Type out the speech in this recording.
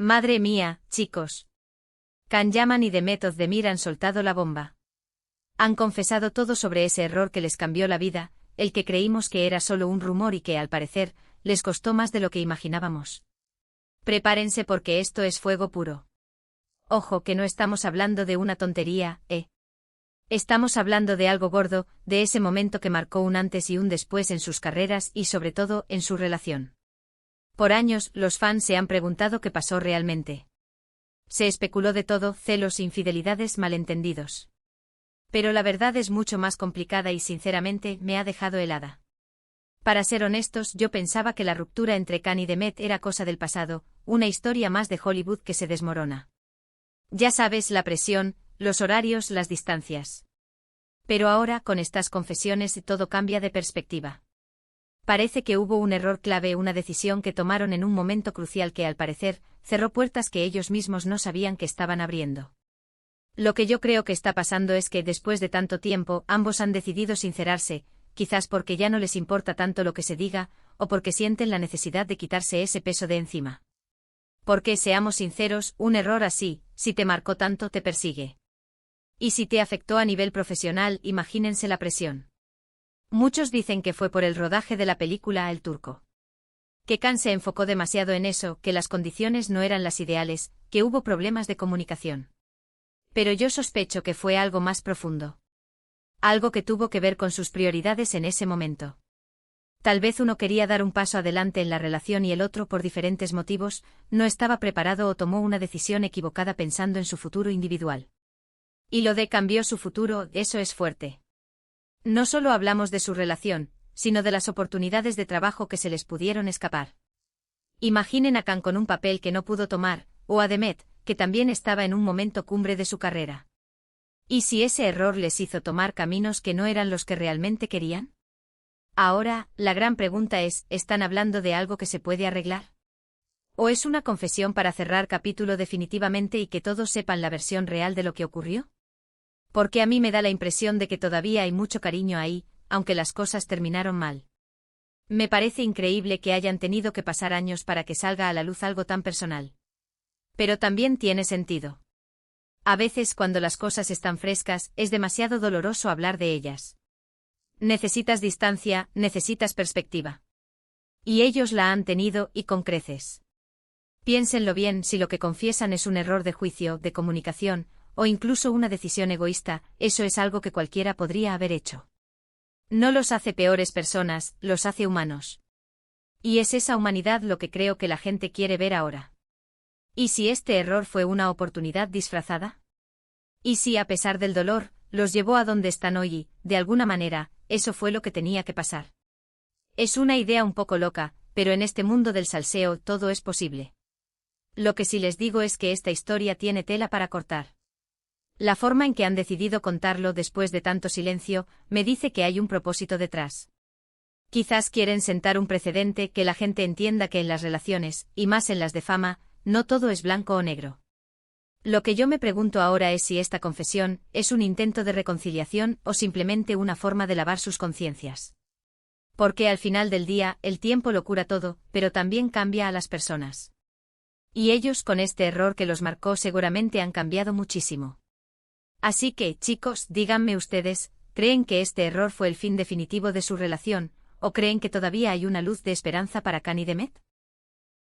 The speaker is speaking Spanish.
Madre mía, chicos. Can Yaman y Demet Özdemir han soltado la bomba. Han confesado todo sobre ese error que les cambió la vida, el que creímos que era solo un rumor y que, al parecer, les costó más de lo que imaginábamos. Prepárense porque esto es fuego puro. Ojo que no estamos hablando de una tontería, Estamos hablando de algo gordo, de ese momento que marcó un antes y un después en sus carreras y sobre todo en su relación. Por años, los fans se han preguntado qué pasó realmente. Se especuló de todo, celos, infidelidades, malentendidos. Pero la verdad es mucho más complicada y sinceramente me ha dejado helada. Para ser honestos, yo pensaba que la ruptura entre Can y Demet era cosa del pasado, una historia más de Hollywood que se desmorona. Ya sabes, la presión, los horarios, las distancias. Pero ahora, con estas confesiones, todo cambia de perspectiva. Parece que hubo un error clave, una decisión que tomaron en un momento crucial que, al parecer, cerró puertas que ellos mismos no sabían que estaban abriendo. Lo que yo creo que está pasando es que, después de tanto tiempo, ambos han decidido sincerarse, quizás porque ya no les importa tanto lo que se diga, o porque sienten la necesidad de quitarse ese peso de encima. Porque, seamos sinceros, un error así, si te marcó tanto, te persigue. Y si te afectó a nivel profesional, imagínense la presión. Muchos dicen que fue por el rodaje de la película El Turco. Que Can se enfocó demasiado en eso, que las condiciones no eran las ideales, que hubo problemas de comunicación. Pero yo sospecho que fue algo más profundo. Algo que tuvo que ver con sus prioridades en ese momento. Tal vez uno quería dar un paso adelante en la relación y el otro, por diferentes motivos, no estaba preparado o tomó una decisión equivocada pensando en su futuro individual. Y lo de cambió su futuro, eso es fuerte. No solo hablamos de su relación, sino de las oportunidades de trabajo que se les pudieron escapar. Imaginen a Can con un papel que no pudo tomar, o a Demet, que también estaba en un momento cumbre de su carrera. ¿Y si ese error les hizo tomar caminos que no eran los que realmente querían? Ahora, la gran pregunta es, ¿están hablando de algo que se puede arreglar? ¿O es una confesión para cerrar capítulo definitivamente y que todos sepan la versión real de lo que ocurrió? Porque a mí me da la impresión de que todavía hay mucho cariño ahí, aunque las cosas terminaron mal. Me parece increíble que hayan tenido que pasar años para que salga a la luz algo tan personal. Pero también tiene sentido. A veces, cuando las cosas están frescas, es demasiado doloroso hablar de ellas. Necesitas distancia, necesitas perspectiva. Y ellos la han tenido, y con creces. Piénsenlo bien, si lo que confiesan es un error de juicio, de comunicación, o incluso una decisión egoísta, eso es algo que cualquiera podría haber hecho. No los hace peores personas, los hace humanos. Y es esa humanidad lo que creo que la gente quiere ver ahora. ¿Y si este error fue una oportunidad disfrazada? ¿Y si, a pesar del dolor, los llevó a donde están hoy y, de alguna manera, eso fue lo que tenía que pasar? Es una idea un poco loca, pero en este mundo del salseo todo es posible. Lo que sí les digo es que esta historia tiene tela para cortar. La forma en que han decidido contarlo después de tanto silencio, me dice que hay un propósito detrás. Quizás quieren sentar un precedente, que la gente entienda que en las relaciones, y más en las de fama, no todo es blanco o negro. Lo que yo me pregunto ahora es si esta confesión es un intento de reconciliación o simplemente una forma de lavar sus conciencias. Porque al final del día, el tiempo lo cura todo, pero también cambia a las personas. Y ellos, con este error que los marcó, seguramente han cambiado muchísimo. Así que, chicos, díganme ustedes, ¿creen que este error fue el fin definitivo de su relación, o creen que todavía hay una luz de esperanza para Can y Demet?